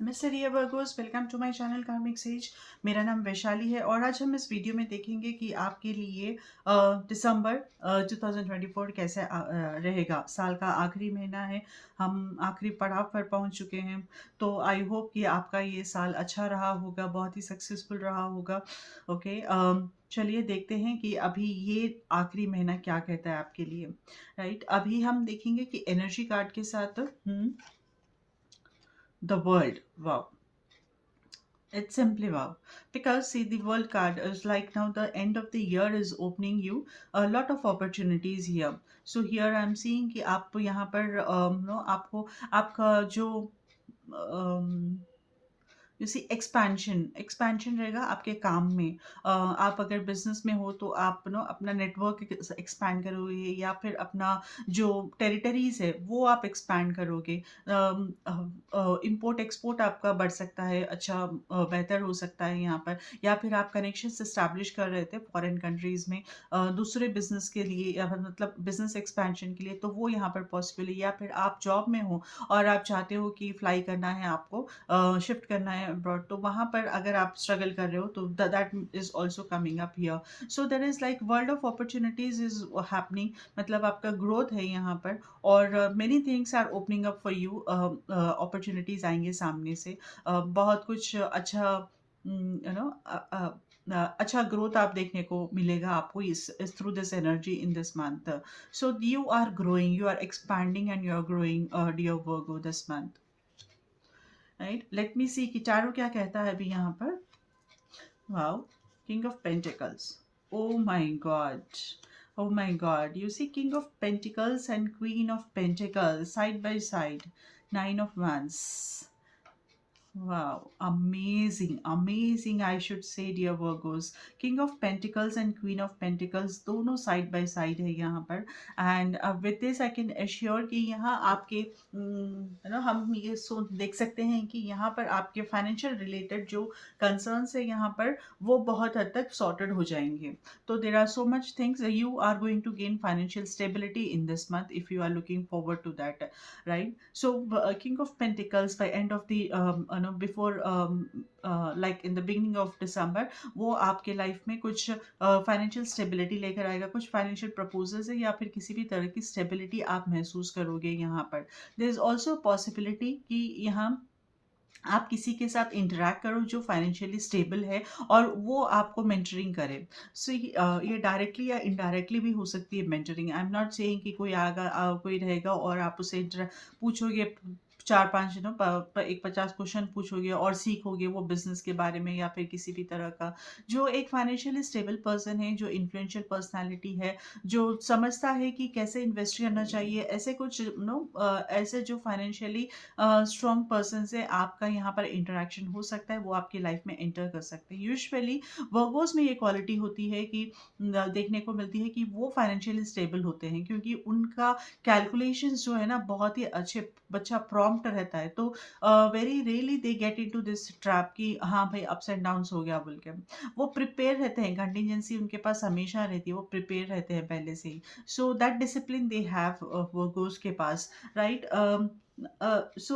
Mister Riya Virgos, welcome to my channel karmic says. मेरा नाम वैशाली है और आज हम इस वीडियो में देखेंगे कि आपके लिए दिसंबर 2024 कैसे रहेगा। साल का आखिरी महीना है, हम आखिरी पड़ाव पर पहुंच चुके हैं। तो आई होप कि आपका ये साल अच्छा रहा होगा, बहुत ही सक्सेसफुल रहा होगा। ओके, चलिए देखते हैं कि अभी ये आखिरी महीना क्या कहता है आपके लिए। राइट, अभी हम देखेंगे कि एनर्जी कार्ड के साथ the world. Wow, it's simply wow. Because see, the world card is like now the end of the year is opening you a lot of opportunities here. So here I'm seeing कि आप यहाँ पर आपको आपका जो you see expansion expansion रहेगा आपके काम में। आप अगर बिजनेस में हो तो आप अपना नेटवर्क एक्सपैंड करोगे या फिर अपना जो टेरिटरीज है वो आप एक्सपैंड करोगे। इंपोर्ट एक्सपोर्ट आपका बढ़ सकता है, अच्छा बेहतर हो सकता है यहाँ पर। या फिर आप कनेक्शन इस्टेब्लिश कर रहे थे फॉरेन कंट्रीज में दूसरे बिजनेस के लिए या फिर मतलब बिजनेस एक्सपेंशन के लिए, तो वो यहाँ पर पॉसिबल है। या फिर आप जॉब में हो और आप चाहते हो कि फ्लाई करना है आपको, शिफ्ट करना है अब्रॉड, तो वहाँ पर अगर आप स्ट्रगल कर रहे हो तो that is also coming up here. So there is like world of opportunities is happening, मतलब आपका ग्रोथ है यहाँ पर। और many things are opening up for you, opportunities आएंगे सामने से। बहुत कुछ अच्छा अच्छा ग्रोथ आप देखने को मिलेगा आपको इस through this energy in this month. So you are growing, you are expanding and you are growing dear Virgo this month. Right, let me see कि चारों क्या कहता है अभी यहाँ पर। Wow, king of pentacles, oh my god, oh my god, you see king of pentacles and queen of pentacles side by side, nine of wands. Wow, amazing, amazing, I should say, dear Virgos. King of Pentacles and Queen of Pentacles दोनों side by side है यहाँ पर। And with this I can assure कि यहाँ आपके हम ये देख सकते हैं कि यहाँ पर आपके फाइनेंशियल रिलेटेड जो कंसर्न्स है यहाँ पर वो बहुत हद तक सॉर्टेड हो जाएंगे। तो there are so much things, you are going to gain financial stability in this month if you are looking forward to that. right? So king of pentacles by end of the before like in the beginning of December, वो आपके life में कुछ financial stability लेकर आएगा, कुछ financial proposals है या फिर किसी भी तरह की स्टेबिलिटी आप महसूस करोगे यहाँ पर। देयर इज ऑल्सो पॉसिबिलिटी कि यहाँ आप किसी के साथ इंटरेक्ट करो जो फाइनेंशियली स्टेबल है और वो आपको मेंटरिंग करे। सो ये डायरेक्टली या इनडायरेक्टली भी हो सकती है mentoring. I am not saying कि कोई आएगा, कोई रहेगा और आप उसे पूछोगे चार पांच एक 50 क्वेश्चन पूछोगे और सीखोगे वो बिजनेस के बारे में या फिर किसी भी तरह का। जो एक फाइनेंशियली स्टेबल पर्सन है, जो इन्फ्लुएंशियल पर्सनालिटी है, जो समझता है कि कैसे इन्वेस्ट करना चाहिए, ऐसे कुछ ऐसे जो फाइनेंशियली स्ट्रॉन्ग पर्सन से आपका यहाँ पर इंटरेक्शन हो सकता है, वो आपकी लाइफ में एंटर कर सकते हैं। यूजुअली वर्गोस में ये क्वालिटी होती है कि देखने को मिलती है कि वो फाइनेंशियली स्टेबल होते हैं क्योंकि उनका कैलकुलेशंस जो है ना बहुत ही अच्छे बच्चा प्रॉम्प्ट रहता है। तो very really they get into this trap कि हाँ भाई अप्स एंड डाउन्स हो गया बोल के। वो प्रिपेयर रहते हैं, कंटिजेंसी उनके पास हमेशा रहती है, वो प्रिपेयर रहते हैं पहले से ही। So that discipline they have Virgos के पास, right. So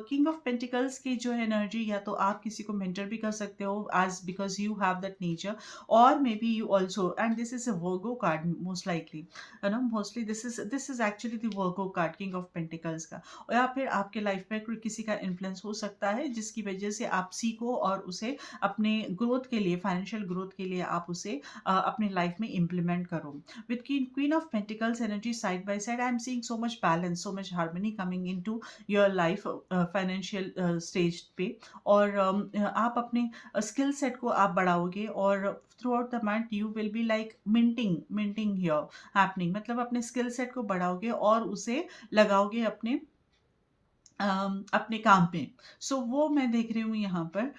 king of pentacles की जो है एनर्जी, या तो आप किसी को मेंटर भी कर सकते हो as because you have that nature, और maybe you also, and this is a Virgo card most likely, है ना। Mostly this is actually the Virgo card king of pentacles का। या फिर आपके लाइफ में कोई किसी का इन्फ्लुएंस हो सकता है जिसकी वजह से आप सीखो और उसे अपने ग्रोथ के लिए, फाइनेंशियल ग्रोथ के लिए आप उसे अपने लाइफ में इम्प्लीमेंट करो। With queen of pentacles energy side by side, I am seeing so much balance, so much harmony coming into your life financial stage पे। और आप अपने स्किल सेट को आप बढ़ाओगे और through out the month you will be like minting here happening, मतलब अपने skill set को बढ़ाओगे और उसे लगाओगे अपने काम में। सो वो मैं देख रही हूँ यहाँ पर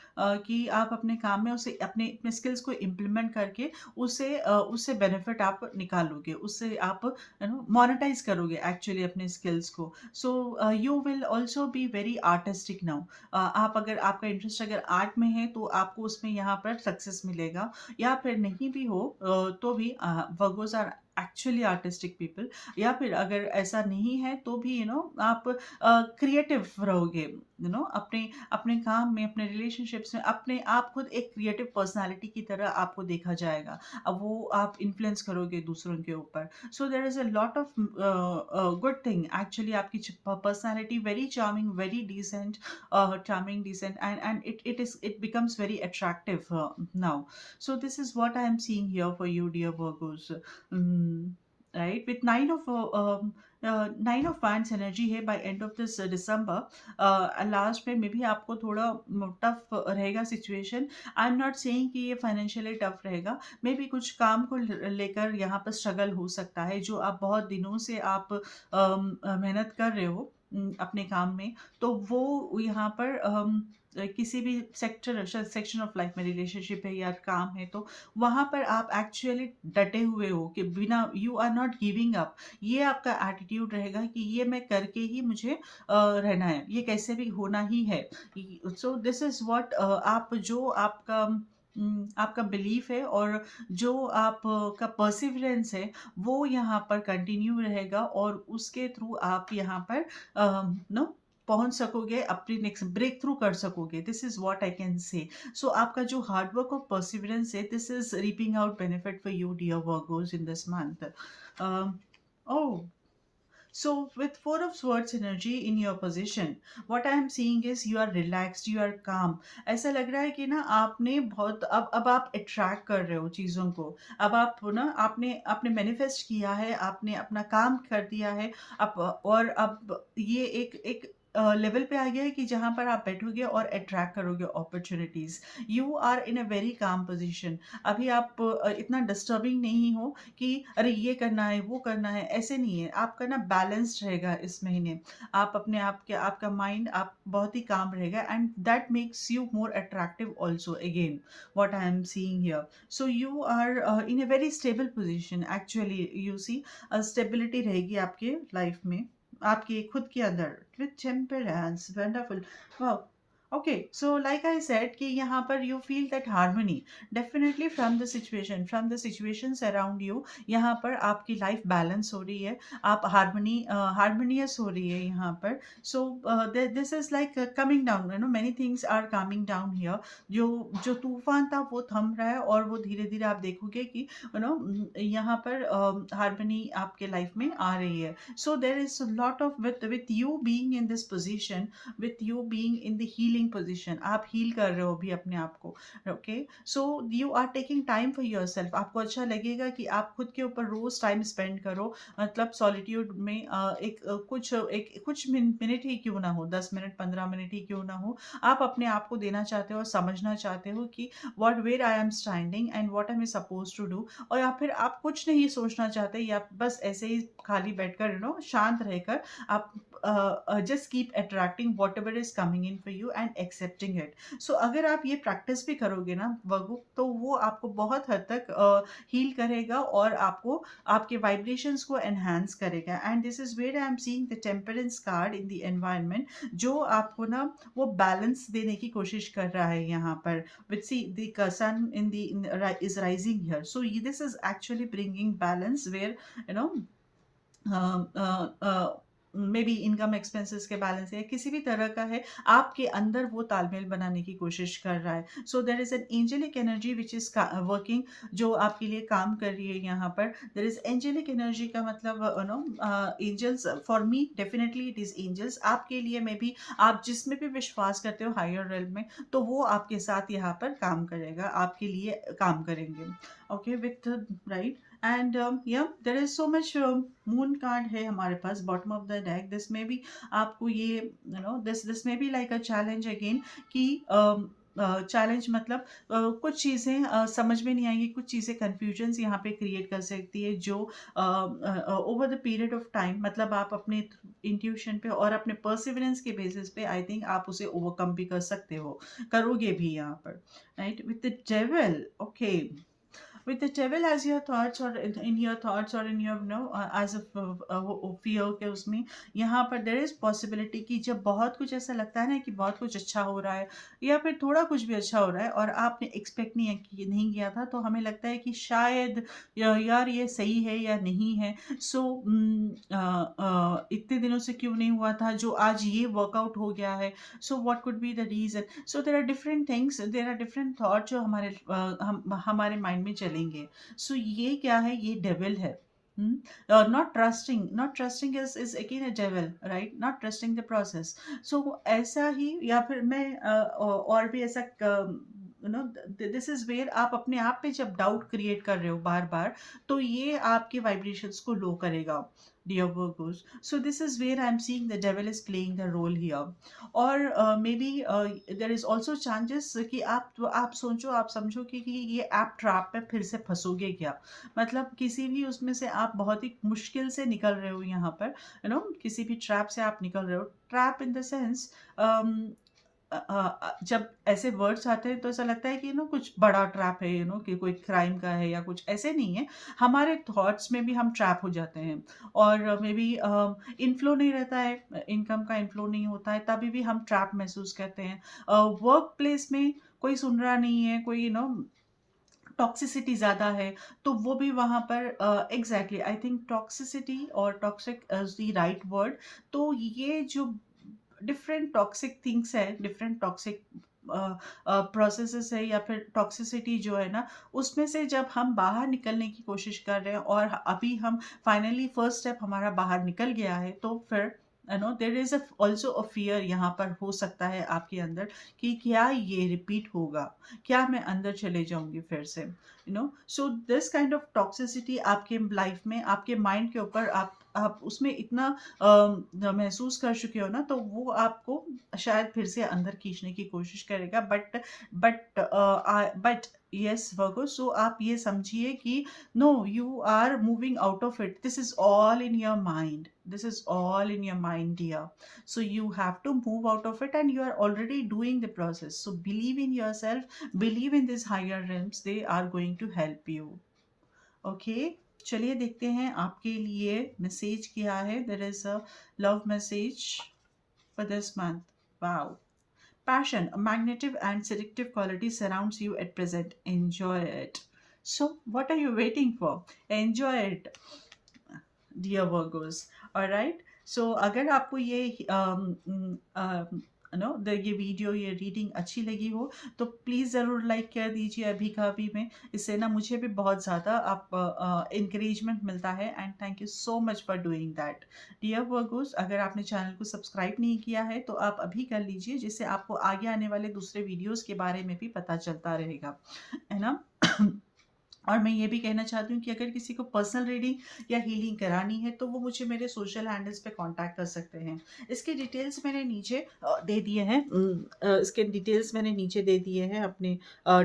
कि आप अपने काम में उसे अपने अपने स्किल्स को इम्प्लीमेंट करके उससे बेनिफिट आप निकालोगे, उससे आप मोनेटाइज करोगे एक्चुअली अपने स्किल्स को। So you will also be very artistic now. आप अगर आपका इंटरेस्ट अगर आर्ट में है तो आपको उसमें यहाँ पर सक्सेस मिलेगा, या फिर नहीं भी हो तो भी Virgos are actually artistic people, या फिर अगर ऐसा नहीं है तो भी आप क्रिएटिव रहोगे, अपने अपने काम में, अपने रिलेशनशिप्स में, अपने आप खुद एक क्रिएटिव पर्सनालिटी की तरह आपको देखा जाएगा। अब वो आप इन्फ्लुएंस करोगे दूसरों के ऊपर। So there is a lot of good thing actually, आपकी personality very charming, very decent, charming, decent, and it becomes very attractive now. So this is what I am seeing here for you, dear Virgos. Mm, right, with nine of wands energy है by end of this December. Last में मे भी आपको थोड़ा tough रहेगा situation. I am not saying कि ये financially tough रहेगा, may be कुछ काम को लेकर यहाँ पर स्ट्रगल हो सकता है, जो आप बहुत दिनों से आप मेहनत कर रहे हो अपने काम में, तो वो यहाँ पर किसी भी सेक्शन ऑफ लाइफ में, रिलेशनशिप है या काम है, तो वहाँ पर आप एक्चुअली डटे हुए हो कि बिना, you are not giving up. ये आपका एटीट्यूड रहेगा कि ये मैं करके ही मुझे रहना है, ये कैसे भी होना ही है। सो दिस इज व्हाट आप जो आपका आपका बिलीफ है, और जो आप का परसिवरेंस है, वो यहाँ पर कंटिन्यू रहेगा, और उसके थ्रू आप यहाँ पर नो पहुंच सकोगे, अपनी नेक्स्ट ब्रेक थ्रू कर सकोगे। This is what I can say. So आपका जो हार्डवर्क और परसिवरेंस है, this is reaping out benefit for you, dear Virgos, in this month. Oh, so with Four of Swords energy in your position, what I am seeing is you are relaxed, you are calm. ऐसा लग रहा है कि ना आपने बहुत, अब आप अट्रैक्ट कर रहे हो चीज़ों को। अब आप ना, आपने आपने मैनिफेस्ट किया है, आपने अपना काम कर दिया है। अब और अब ये एक एक लेवल पे आ गया है कि जहाँ पर आप बैठोगे और अट्रैक्ट करोगे opportunities. You are in a very calm position. अभी आप इतना डिस्टर्बिंग नहीं हो कि अरे ये करना है, वो करना है, ऐसे नहीं है। आपका ना बैलेंस्ड रहेगा इस महीने। आप अपने आप के, आपका माइंड आप बहुत ही काम रहेगा, and that makes you more attractive also, again what I am seeing here. So you are in a very stable position actually, you see stability रहेगी आपके लाइफ में, आपके खुद के अंदर, with temperance, wonderful. Okay, so like I said कि यहाँ पर you feel that harmony definitely from the situation, from the situations around you. यहाँ पर आपकी लाइफ बैलेंस हो रही है, आप हार्मोनियस हो रही है यहाँ पर। So this is like coming down, many things are coming down here. जो जो तूफान था वो थम रहा है, और वो धीरे धीरे आप देखोगे कि यहाँ पर हार्मनी आपके लाइफ में आ रही है। So there is a lot of, with you being in this position, with you being in the healing position, आप heal कर रहे हो भी अपने आप को। Okay, so you are taking time for yourself। आपको अच्छा लगेगा कि आप खुद के ऊपर रोज टाइम स्पेंड करो, मतलब सॉलिट्यूड में कुछ मिनट ही क्यों ना हो, 10 मिनट 15 मिनट ही क्यों ना हो, आप अपने आप को देना चाहते हो और समझना चाहते हो कि what where I am standing and what I am suppose to do. और या फिर आप कुछ नहीं सोचना चाहते, या बस ऐसे ही खाली बैठकर शांत रहकर आप just keep attracting whatever is coming in for you and accepting it. So अगर आप ये प्रैक्टिस भी करोगे ना वगु, तो वो आपको बहुत हद तक हील करेगा, और आपको आपके वाइब्रेशंस को एनहांस करेगा। And this is where I am seeing the temperance card in the environment, जो आपको ना वो बैलेंस देने की कोशिश कर रहा है यहाँ पर। Which see the sun is rising here, so this is actually bringing balance where you know may be income expenses के बैलेंस है, किसी भी तरह का है, आपके अंदर वो तालमेल बनाने की कोशिश कर रहा है। So there is an angelic energy which is working, जो आपके लिए काम कर रही है यहाँ पर। देर इज एंजेलिक एनर्जी का मतलब angels, for me definitely it is angels. आपके लिए में भी, आप जिसमें भी विश्वास करते हो हायर रेल्म में, तो वो आपके साथ यहाँ पर काम करेगा, आपके लिए काम करेंगे। Okay, with right. And yeah, there is so much moon card है हमारे पास bottom of the deck. This में भी आपको ये दिस में भी लाइक अ चैलेंज अगेन, कि चैलेंज मतलब कुछ चीज़ें समझ में नहीं आएंगी, कुछ चीज़ें कन्फ्यूजन्स यहाँ पे क्रिएट कर सकती है, जो over the period of time, मतलब आप अपने इंट्यूशन पे और अपने परसिवरेंस के बेसिस पे आई थिंक आप उसे ओवरकम भी कर सकते हो, करोगे भी यहाँ पर। Right, with the devil. Okay, with the devil as your thoughts or in your thoughts or in your as a fear के उसमें यहाँ पर there is possibility कि जब बहुत कुछ ऐसा लगता है ना कि बहुत कुछ अच्छा हो रहा है या फिर थोड़ा कुछ भी अच्छा हो रहा है और आपने एक्सपेक्ट नहीं किया था, तो हमें लगता है कि शायद यार ये सही है या नहीं है। सो इतने दिनों से क्यों नहीं हुआ था जो आज ये वर्कआउट हो गया है। So what could be the reason. So there are different things, there are different thought जो हमारे माइंड में चलेंगे। सो ये क्या है, ये डेविल है। Not trusting is again a devil, right? Not trusting the process. So ऐसा ही या फिर मैं और भी ऐसा दिस इज वेयर आप अपने आप पे जब डाउट क्रिएट कर रहे हो बार बार, तो ये आपके वाइब्रेशंस को लो करेगा, dear Virgos. So this is where I am seeing the devil is playing the role here. और maybe there is also chances कि आप समझो कि ये आप ट्रैप पे फिर से फंसोगे क्या। मतलब किसी भी उसमें से आप बहुत ही मुश्किल से निकल रहे हो यहाँ पर, किसी भी ट्रैप से आप निकल रहे हो। ट्रैप इन द सेंस, जब ऐसे वर्ड्स आते हैं तो ऐसा लगता है कि कुछ बड़ा ट्रैप है, कि कोई क्राइम का है या कुछ, ऐसे नहीं है। हमारे थॉट्स में भी हम ट्रैप हो जाते हैं और मे बी इनफ्लो नहीं रहता है, इनकम का इनफ्लो नहीं होता है, तभी भी हम ट्रैप महसूस करते हैं। वर्क प्लेस में कोई सुन रहा नहीं है, कोई टॉक्सिसिटी ज़्यादा है, तो वो भी वहाँ पर एग्जैक्टली आई थिंक टॉक्सिसिटी और toxic is the right word. तो ये जो डिफरेंट टॉक्सिक थिंग्स है, डिफरेंट टॉक्सिक प्रोसेसेस है या फिर टॉक्सिसिटी जो है ना, उसमें से जब हम बाहर निकलने की कोशिश कर रहे हैं और अभी हम फाइनली फर्स्ट स्टेप हमारा बाहर निकल गया है, तो फिर देर इज ऑल्सो अ फियर यहाँ पर हो सकता है आपके अंदर कि क्या ये रिपीट होगा, क्या मैं अंदर चले जाऊंगी फिर से। So this kind of toxicity आपके लाइफ में, आपके माइंड के ऊपर आप उसमें इतना महसूस कर चुके हो ना, तो वो आपको शायद फिर से अंदर खींचने की कोशिश करेगा। बट यस वर्गो, सो आप ये समझिए कि no, you are moving out of it. This is all in your mind, this is all in your mind, dear. So you have to move out of it and you are already doing the process. So believe in yourself, believe in these higher realms, they are going to help you. Okay, चलिए देखते हैं आपके लिए message क्या है। There is a love message for this month. Wow. Passion, a magnetic and seductive quality surrounds you at present. Enjoy it. So, what are you waiting for? Enjoy it, dear Virgos. All right. So, अगर आपको ये ये video, ये reading अच्छी लगी हो तो please ज़रूर लाइक कर दीजिए अभी का अभी में। इससे ना मुझे भी बहुत ज़्यादा आप इंकरेजमेंट मिलता है and thank you so much for doing that. Dear Virgos, अगर आपने चैनल को सब्सक्राइब नहीं किया है तो आप अभी कर लीजिए, जिससे आपको आगे आने वाले दूसरे वीडियोज़ के बारे में भी पता चलता रहेगा, है ना। और मैं ये भी कहना चाहती हूँ कि अगर किसी को पर्सनल रीडिंग या हीलिंग करानी है तो वो मुझे मेरे सोशल हैंडल्स पे कांटेक्ट कर सकते हैं। इसके डिटेल्स मैंने नीचे दे दिए हैं, इसके डिटेल्स मैंने नीचे दे दिए हैं अपने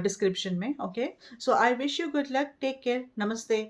डिस्क्रिप्शन में। Okay, so I wish you good luck, take care, नमस्ते।